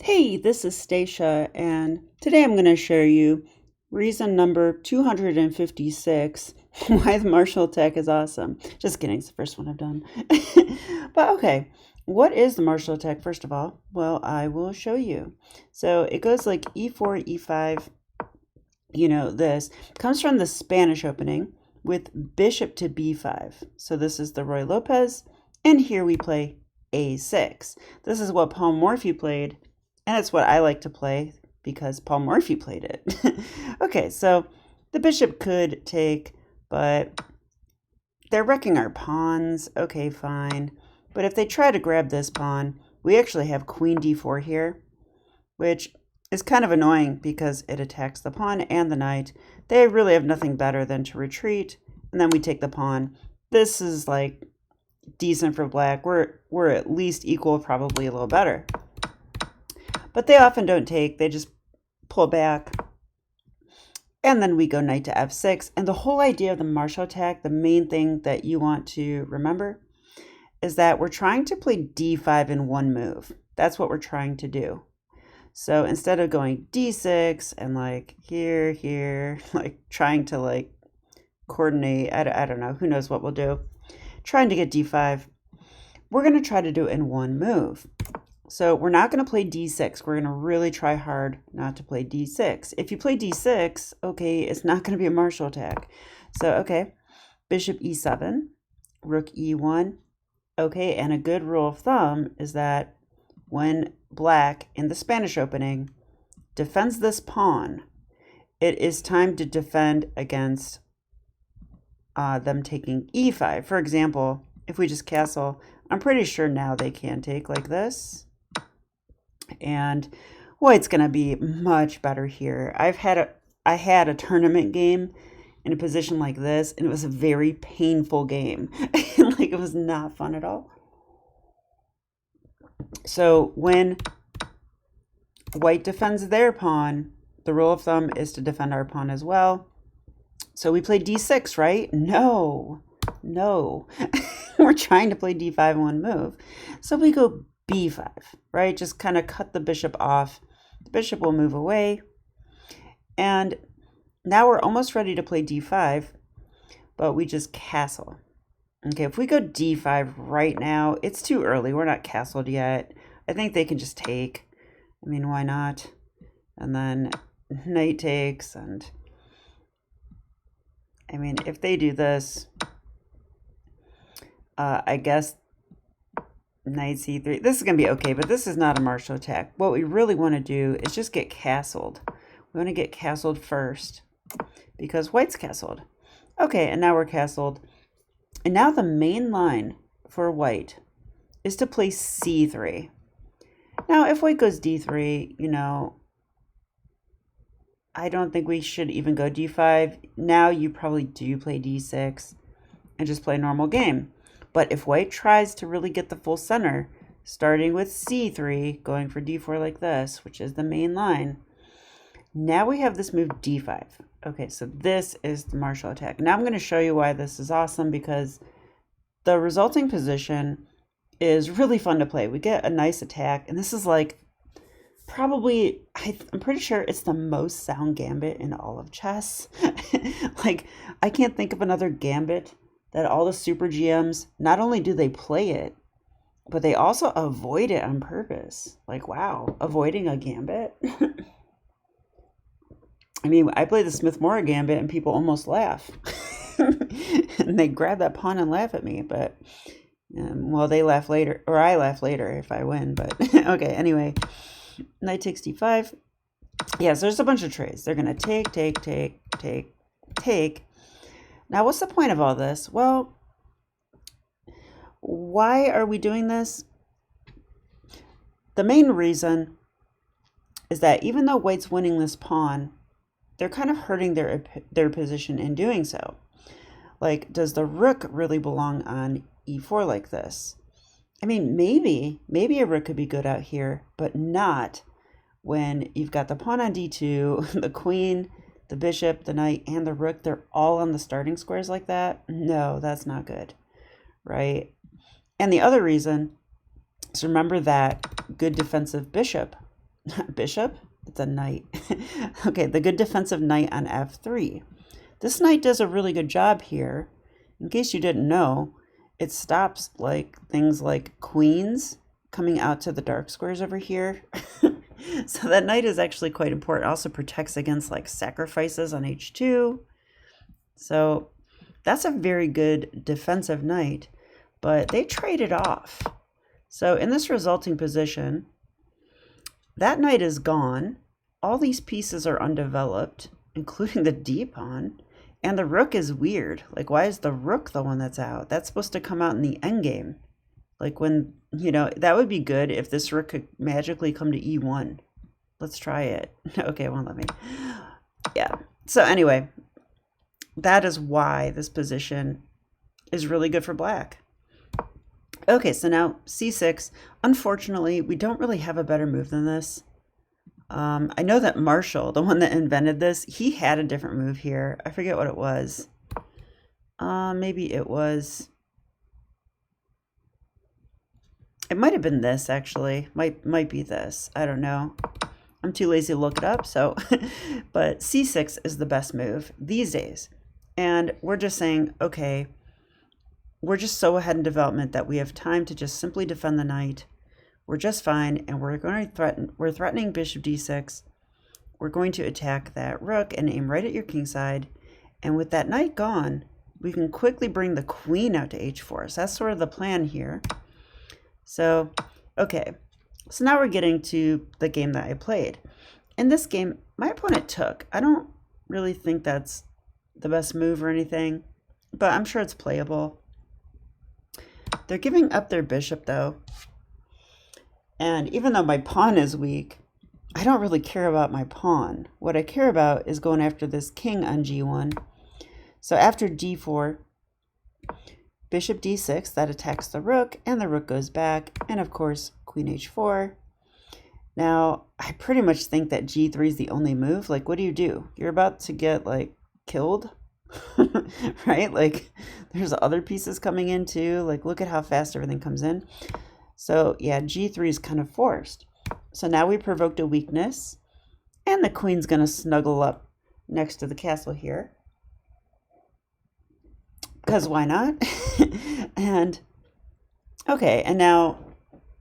Hey, this is Stacia, and today I'm going to show you reason number 256 why the martial attack is awesome. Just kidding, it's the first one I've done. But okay, what is the martial attack, first of all? Well, I will show you. So it goes like e4, e5, this comes from the Spanish opening with bishop to b5. So this is the Roy Lopez, and here we play a6. This is what Paul Morphy played. And it's what I like to play because Paul Morphy played it. Okay, so the bishop could take, but they're wrecking our pawns. Okay, fine. But if they try to grab this pawn, we actually have queen d4 here, which is kind of annoying because it attacks the pawn and the knight. They really have nothing better than to retreat, and then we take the pawn. This is like decent for black. We're at least equal, probably a little better. But they often don't take, they just pull back. And then we go knight to f6. And the whole idea of the martial attack, the main thing that you want to remember, is that we're trying to play d5 in one move. That's what we're trying to do. So instead of going d6 and like here, like trying to like coordinate, I don't know, who knows what we'll do, trying to get d5, we're going to try to do it in one move. So we're not going to play d6. We're going to really try hard not to play d6. If you play d6, okay, it's not going to be a martial attack. So, okay, bishop e7, rook e1. Okay, and a good rule of thumb is that when black in the Spanish opening defends this pawn, it is time to defend against them taking e5. For example, if we just castle, I'm pretty sure now they can take like this. And white's going to be much better here. I had a tournament game in a position like this, and it was a very painful game. Like, it was not fun at all. So when white defends their pawn, the rule of thumb is to defend our pawn as well. So we play d6, right? No. We're trying to play d5 in one move. So we go b5, right? Just kind of cut the bishop off. The bishop will move away. And now we're almost ready to play d5, but we just castle. Okay, if we go d5 right now, it's too early. We're not castled yet. I think they can just take. I mean, why not? And then knight takes, and I mean, if they do this, I guess knight c3. This is going to be okay, but this is not a martial attack. What we really want to do is just get castled. We want to get castled first because white's castled. Okay, and now we're castled. And now the main line for white is to play c3. Now, if white goes d3, I don't think we should even go d5. Now you probably do play d6 and just play a normal game. But if white tries to really get the full center, starting with c3, going for d4 like this, which is the main line, now we have this move d5. Okay, so this is the martial attack. Now I'm going to show you why this is awesome, because the resulting position is really fun to play. We get a nice attack, and this is like probably, I'm pretty sure it's the most sound gambit in all of chess. Like, I can't think of another gambit that all the super GMs, not only do they play it, but they also avoid it on purpose. Like, wow, avoiding a gambit. I mean, I play the Smith-Morra gambit and people almost laugh. And they grab that pawn and laugh at me, but, well, they laugh later, or I laugh later if I win, but, okay, anyway. Knight takes d5. Yeah, so there's a bunch of trades. They're going to take. Now, what's the point of all this? Well, why are we doing this? The main reason is that even though white's winning this pawn, they're kind of hurting their position in doing so. Like, does the rook really belong on e4 like this? I mean, maybe a rook could be good out here, but not when you've got the pawn on d2, the queen, the bishop, the knight, and the rook. They're all on the starting squares like that. No, that's not good, right? And the other reason is, remember that good defensive bishop Bishop? It's a knight. Okay, the good defensive knight on f3. This knight does a really good job here. In case you didn't know, it stops like things like queens coming out to the dark squares over here. So that knight is actually quite important. It also protects against like sacrifices on h2. So that's a very good defensive knight, but they traded off. So in this resulting position, that knight is gone. All these pieces are undeveloped, including the d pawn. And the rook is weird. Like, why is the rook the one that's out? That's supposed to come out in the endgame. Like when, that would be good if this rook could magically come to e1. Let's try it. Okay, it won't let me. Yeah. So anyway, that is why this position is really good for black. Okay, so now c6. Unfortunately, we don't really have a better move than this. I know that Marshall, the one that invented this, he had a different move here. I forget what it was. Maybe it was... It might have been this, actually. Might be this. I don't know. I'm too lazy to look it up, so... But c6 is the best move these days. And we're just saying, okay, we're just so ahead in development that we have time to just simply defend the knight. We're just fine, and we're threatening bishop d6. We're going to attack that rook and aim right at your king side. And with that knight gone, we can quickly bring the queen out to h4. So that's sort of the plan here. So, okay. So now we're getting to the game that I played. In this game, my opponent took. I don't really think that's the best move or anything, but I'm sure it's playable. They're giving up their bishop, though. And even though my pawn is weak, I don't really care about my pawn. What I care about is going after this king on g1. So after d4, bishop d6, that attacks the rook, and the rook goes back, and of course, queen h4. Now, I pretty much think that g3 is the only move. Like, what do? You're about to get, like, killed, right? Like, there's other pieces coming in, too. Like, look at how fast everything comes in. So, yeah, g3 is kind of forced. So now we provoked a weakness, and the queen's going to snuggle up next to the castle here. Because why not? And, okay, and now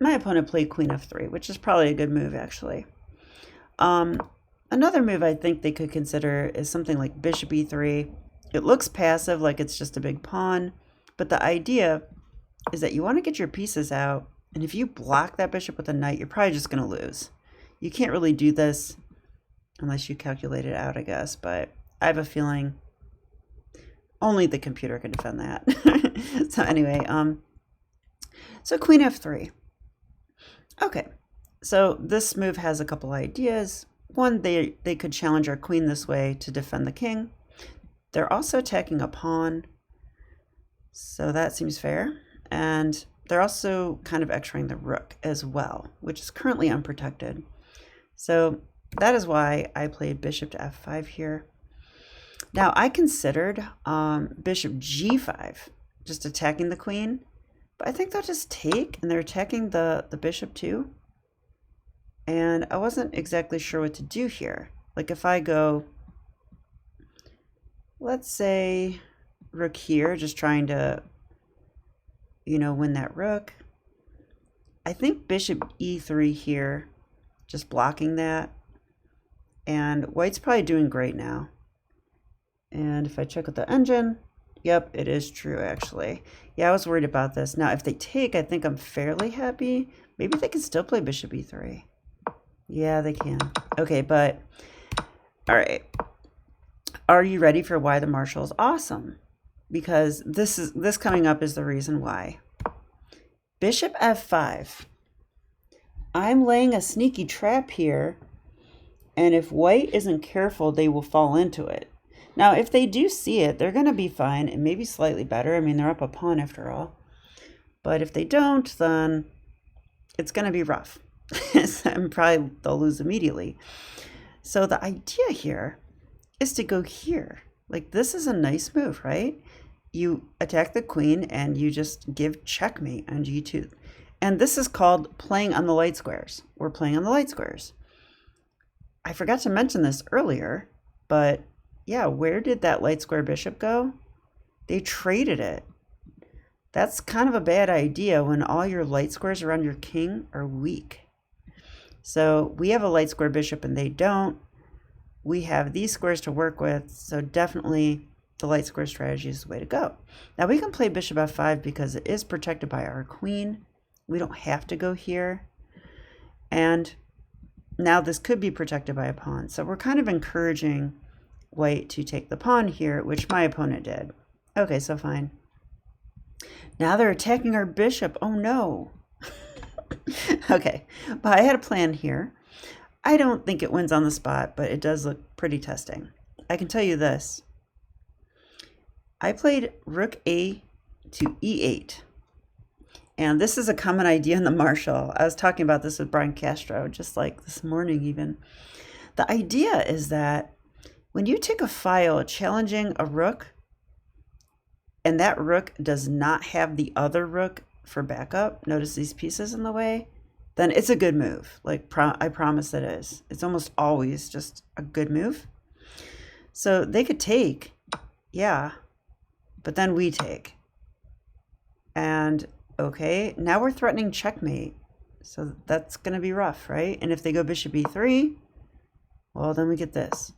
my opponent played queen f3, which is probably a good move, actually. Another move I think they could consider is something like bishop e3. It looks passive, like it's just a big pawn, but the idea is that you want to get your pieces out, and if you block that bishop with a knight, you're probably just going to lose. You can't really do this unless you calculate it out, I guess, but I have a feeling only the computer can defend that. So anyway, so queen f3. Okay, so this move has a couple ideas. One, they could challenge our queen this way to defend the king. They're also attacking a pawn, so that seems fair. And they're also kind of extraing the rook as well, which is currently unprotected. So that is why I played bishop to f5 here. Now, I considered bishop g5, just attacking the queen, but I think they'll just take, and they're attacking the bishop too. And I wasn't exactly sure what to do here. Like if I go, let's say rook here, just trying to, win that rook. I think bishop e3 here, just blocking that. And white's probably doing great now. And if I check with the engine, yep, it is true, actually. Yeah, I was worried about this. Now, if they take, I think I'm fairly happy. Maybe they can still play bishop e3. Yeah, they can. Okay, but, all right. Are you ready for why the Marshall is awesome? Because this coming up is the reason why. Bishop f5. I'm laying a sneaky trap here, and if white isn't careful, they will fall into it. Now, if they do see it, they're going to be fine and maybe slightly better. I mean, they're up a pawn after all. But if they don't, then it's going to be rough. And probably they'll lose immediately. So the idea here is to go here. Like, this is a nice move, right? You attack the queen and you just give checkmate on g2. And this is called playing on the light squares. We're playing on the light squares. I forgot to mention this earlier, but yeah, where did that light square bishop go? They traded it. That's kind of a bad idea when all your light squares around your king are weak. So we have a light square bishop and they don't. We have these squares to work with, so definitely the light square strategy is the way to go. Now we can play bishop f5 because it is protected by our queen. We don't have to go here. And now this could be protected by a pawn. So we're kind of encouraging white to take the pawn here, which my opponent did. Okay, so fine. Now they're attacking our bishop. Oh no. Okay, but I had a plan here. I don't think it wins on the spot, but it does look pretty testing. I can tell you this. I played rook a to e8. And this is a common idea in the Marshall. I was talking about this with Brian Castro just like this morning even. The idea is that when you take a file challenging a rook, and that rook does not have the other rook for backup, notice these pieces in the way, then it's a good move. Like I promise it is. It's almost always just a good move. So they could take, yeah, but then we take. And okay, now we're threatening checkmate. So that's going to be rough, right? And if they go bishop e3, well, then we get this.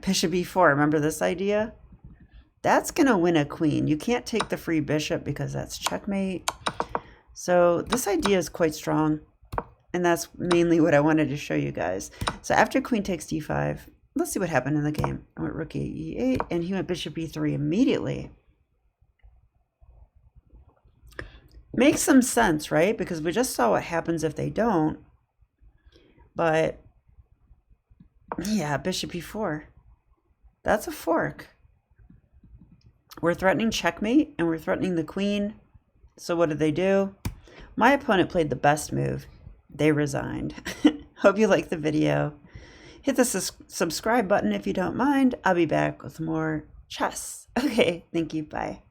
Bishop e4, remember this idea? That's going to win a queen. You can't take the free bishop because that's checkmate. So this idea is quite strong. And that's mainly what I wanted to show you guys. So after queen takes d5, let's see what happened in the game. I went rook e8, and he went bishop e3 immediately. Makes some sense, right? Because we just saw what happens if they don't. But yeah, bishop e4. That's a fork. We're threatening checkmate and we're threatening the queen. So what did they do? My opponent played the best move. They resigned. Hope you liked the video. Hit the subscribe button if you don't mind. I'll be back with more chess. Okay, thank you. Bye.